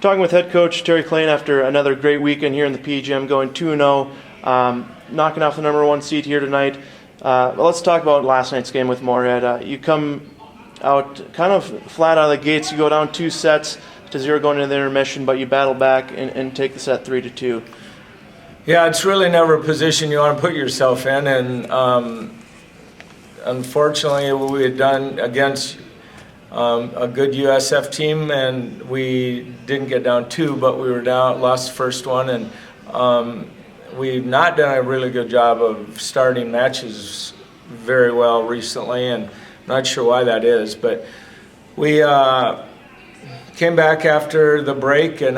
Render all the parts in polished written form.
Talking with head coach Terry Culhane after another great weekend here in the PGM, going 2-0, knocking off the number 1 seed here tonight. Let's talk about last night's game with Moorhead. You come out kind of flat out of the gates. You go down 2 sets to 0 going into the intermission, but you battle back and take the set 3-2. Yeah, it's really never a position you want to put yourself in, and unfortunately we had done against a good USF team, and we didn't get down 2, but we were down, lost the first one, and we've not done a really good job of starting matches very well recently, and I'm not sure why that is, but we came back after the break, and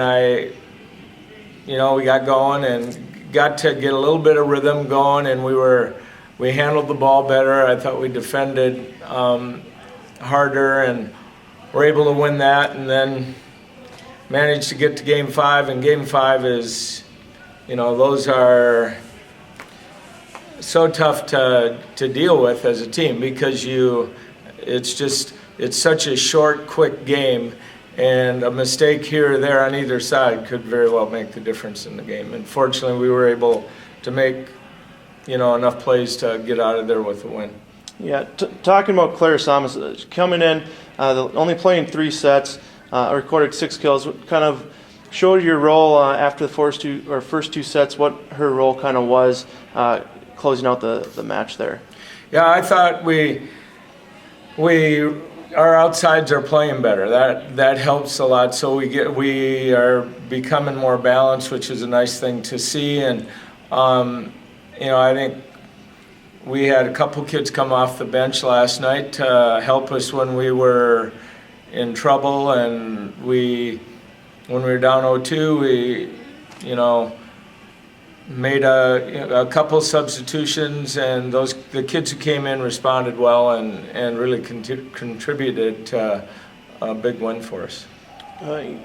we got going and got to get a little bit of rhythm going, and we handled the ball better. I thought we defended harder, and were able to win that, and then managed to get to Game 5, and Game 5 is, those are so tough to deal with as a team, because it's such a short, quick game, and a mistake here or there on either side could very well make the difference in the game. And fortunately, we were able to make, enough plays to get out of there with a win. Yeah, talking about Claire Thomas coming in, only playing 3 sets, recorded 6 kills. What kind of showed your role after the first two sets? What her role kind of was closing out the match there? Yeah, I thought our outsides are playing better. That helps a lot. So we are becoming more balanced, which is a nice thing to see. And I think we had a couple kids come off the bench last night to help us when we were in trouble, and when we were down 0-2, we made a couple substitutions, and the kids who came in responded well and really contributed to a big win for us.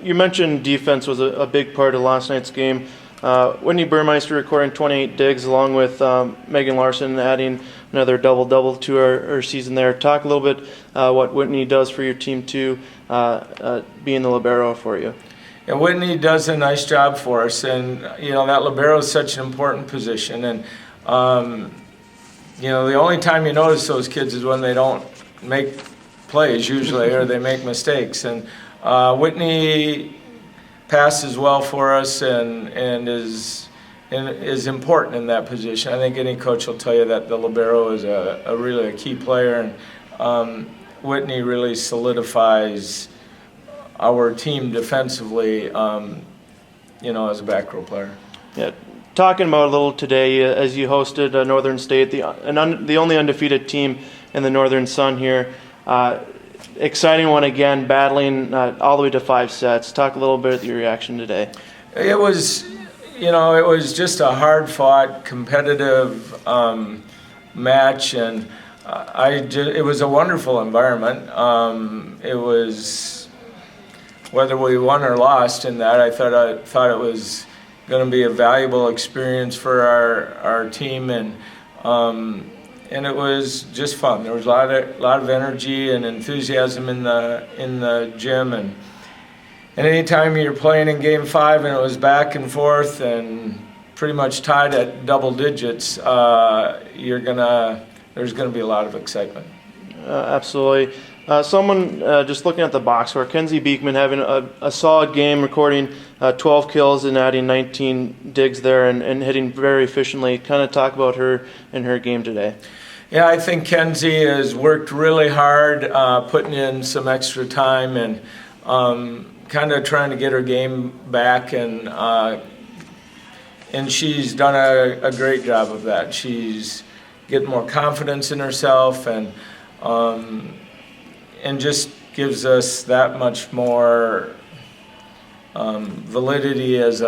You mentioned defense was a big part of last night's game. Whitney Burmeister recording 28 digs, along with Megan Larson adding another double-double to her season there. Talk a little bit what Whitney does for your team too, being the libero for you. Yeah, Whitney does a nice job for us, and that libero is such an important position. And the only time you notice those kids is when they don't make plays usually, or they make mistakes. And Whitney passes well for us and is important in that position. I think any coach will tell you that the libero is really a key player, and Whitney really solidifies our team defensively, as a back row player. Yeah, talking about a little today, as you hosted Northern State, the only undefeated team in the Northern Sun here. Exciting one again, battling all the way to 5 sets. Talk a little bit of your reaction today. It was just a hard-fought, competitive match, and it was a wonderful environment. It was, whether we won or lost in that, I thought it was going to be a valuable experience for our team, and it was just fun. There was a lot of energy and enthusiasm in the gym, and anytime you're playing in Game 5 and it was back and forth and pretty much tied at double digits, there's gonna be a lot of excitement. Absolutely. Someone just looking at the box score, Kenzie Beekman having a solid game, recording 12 kills and adding 19 digs there and hitting very efficiently. Kind of talk about her and her game today. Yeah, I think Kenzie has worked really hard, putting in some extra time and kind of trying to get her game back, and she's done a great job of that. She's getting more confidence in herself, and just gives us that much more validity as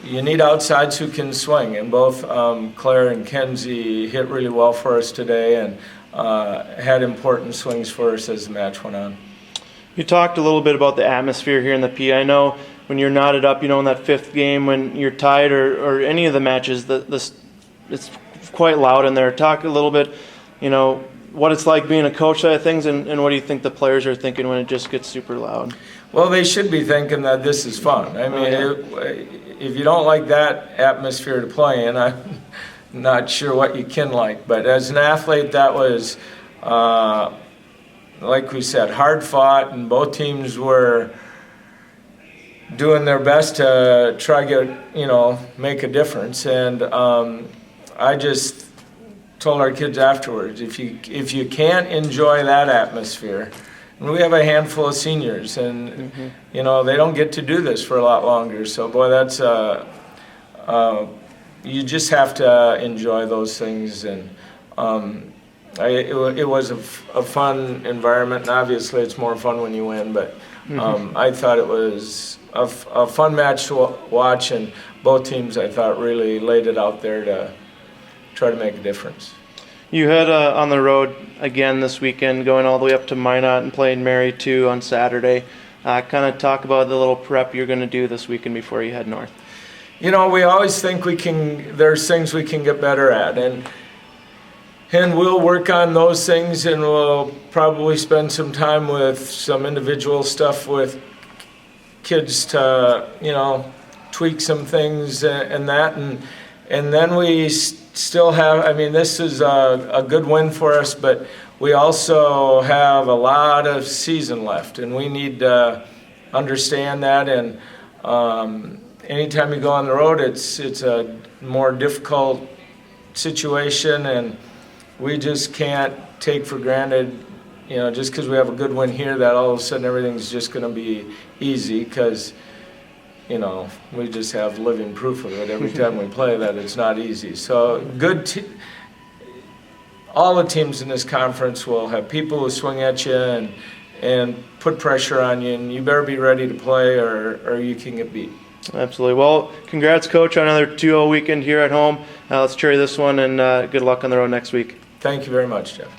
you need outsides who can swing, and both Claire and Kenzie hit really well for us today and had important swings for us as the match went on. You talked a little bit about the atmosphere here in the P. I know when you're knotted up, in that 5th game when you're tied or any of the matches, it's quite loud in there. Talk a little bit, what it's like being a coach side of things, and what do you think the players are thinking when it just gets super loud? Well, they should be thinking that this is fun. I mean, if you don't like that atmosphere to play in, I'm not sure what you can like. But as an athlete, that was, like we said, hard fought, and both teams were doing their best to try to make a difference. And I just told our kids afterwards, if you can't enjoy that atmosphere, and we have a handful of seniors, and they don't get to do this for a lot longer. So boy, that's you just have to enjoy those things. And it was a fun environment, and obviously it's more fun when you win. But I thought it was a fun match to watch, and both teams I thought really laid it out there to try to make a difference. You head on the road again this weekend, going all the way up to Minot and playing Mary too on Saturday. Kind of talk about the little prep you're going to do this weekend before you head north. We always think there's things we can get better at, and we'll work on those things, and we'll probably spend some time with some individual stuff with kids to, tweak some things and that, and then we still have, this is a good win for us, but we also have a lot of season left, and we need to understand that. And anytime you go on the road, it's a more difficult situation, and we just can't take for granted, just because we have a good win here, that all of a sudden everything's just going to be easy, because we just have living proof of it every time we play that it's not easy. So all the teams in this conference will have people who swing at you and put pressure on you, and you better be ready to play or you can get beat. Absolutely. Well, congrats, Coach, on another 2-0 weekend here at home. Let's cherry this one, and good luck on the road next week. Thank you very much, Jeff.